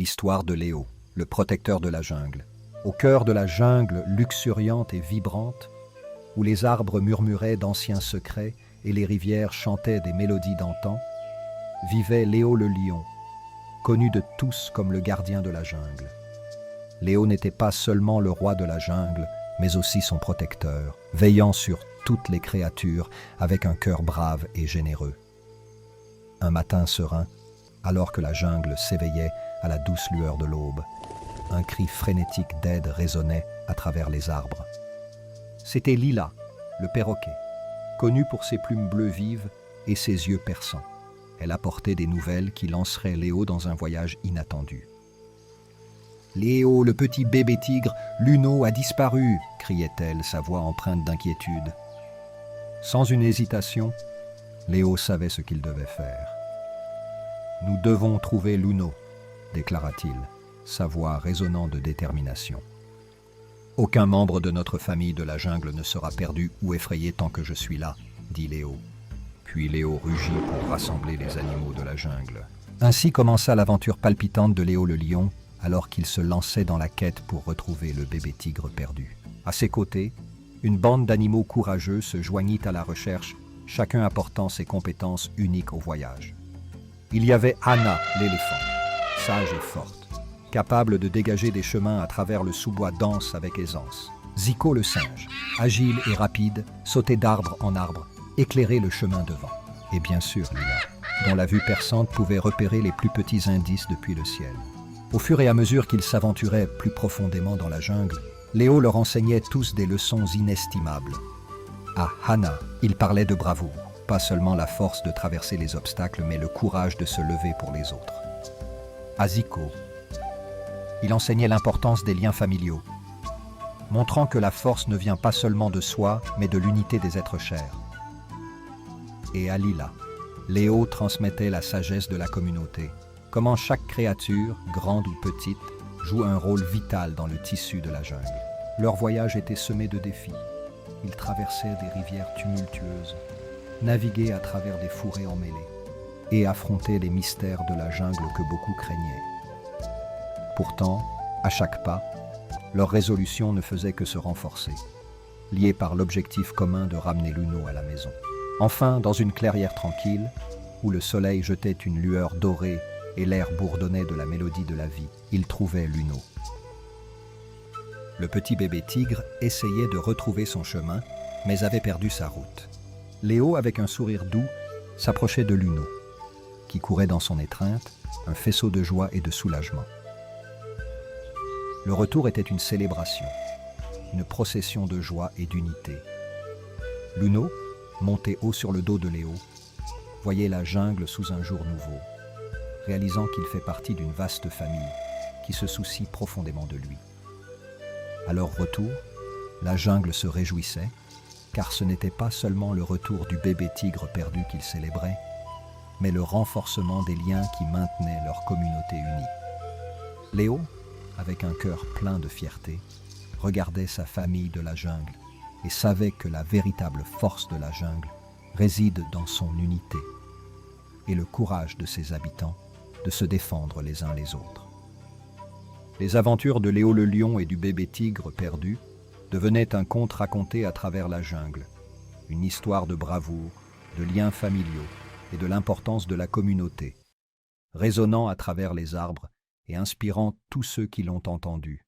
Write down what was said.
l'histoire de Léo, le protecteur de la jungle. Au cœur de la jungle luxuriante et vibrante, où les arbres murmuraient d'anciens secrets et les rivières chantaient des mélodies d'antan, vivait Léo le lion, connu de tous comme le gardien de la jungle. Léo n'était pas seulement le roi de la jungle, mais aussi son protecteur, veillant sur toutes les créatures avec un cœur brave et généreux. Un matin serein, alors que la jungle s'éveillait à la douce lueur de l'aube, un cri frénétique d'aide résonnait à travers les arbres. C'était Lila, le perroquet, connu pour ses plumes bleues vives et ses yeux perçants. Elle apportait des nouvelles qui lanceraient Léo dans un voyage inattendu. « Léo, le petit bébé tigre, Luno a disparu !» criait-elle, sa voix empreinte d'inquiétude. Sans une hésitation, Léo savait ce qu'il devait faire. « Nous devons trouver Luno », déclara-t-il, sa voix résonnant de détermination. « Aucun membre de notre famille de la jungle ne sera perdu ou effrayé tant que je suis là, » dit Léo. Puis Léo rugit pour rassembler les animaux de la jungle. Ainsi commença l'aventure palpitante de Léo le lion, alors qu'il se lançait dans la quête pour retrouver le bébé tigre perdu. À ses côtés, une bande d'animaux courageux se joignit à la recherche, chacun apportant ses compétences uniques au voyage. Il y avait Anna, l'éléphant, sage et forte, capable de dégager des chemins à travers le sous-bois dense avec aisance. Zico le singe, agile et rapide, sautait d'arbre en arbre, éclairait le chemin devant. Et bien sûr Lila, dont la vue perçante pouvait repérer les plus petits indices depuis le ciel. Au fur et à mesure qu'ils s'aventuraient plus profondément dans la jungle, Léo leur enseignait tous des leçons inestimables. À Hana, il parlait de bravoure, pas seulement la force de traverser les obstacles, mais le courage de se lever pour les autres. À Zico, il enseignait l'importance des liens familiaux, montrant que la force ne vient pas seulement de soi, mais de l'unité des êtres chers. Et à Lila, Léo transmettait la sagesse de la communauté, comment chaque créature, grande ou petite, joue un rôle vital dans le tissu de la jungle. Leur voyage était semé de défis. Ils traversaient des rivières tumultueuses, naviguaient à travers des fourrés emmêlés et affrontaient les mystères de la jungle que beaucoup craignaient. Pourtant, à chaque pas, leur résolution ne faisait que se renforcer, liés par l'objectif commun de ramener Luno à la maison. Enfin, dans une clairière tranquille, où le soleil jetait une lueur dorée et l'air bourdonnait de la mélodie de la vie, ils trouvaient Luno. Le petit bébé tigre essayait de retrouver son chemin, mais avait perdu sa route. Léo, avec un sourire doux, s'approchait de Luno, qui courait dans son étreinte, un faisceau de joie et de soulagement. Le retour était une célébration, une procession de joie et d'unité. Luno, monté haut sur le dos de Léo, voyait la jungle sous un jour nouveau, réalisant qu'il fait partie d'une vaste famille qui se soucie profondément de lui. À leur retour, la jungle se réjouissait, car ce n'était pas seulement le retour du bébé tigre perdu qu'ils célébraient, mais le renforcement des liens qui maintenaient leur communauté unie. Léo, avec un cœur plein de fierté, regardait sa famille de la jungle et savait que la véritable force de la jungle réside dans son unité et le courage de ses habitants de se défendre les uns les autres. Les aventures de Léo le lion et du bébé tigre perdu devenaient un conte raconté à travers la jungle, une histoire de bravoure, de liens familiaux et de l'importance de la communauté, résonnant à travers les arbres et inspirant tous ceux qui l'ont entendu.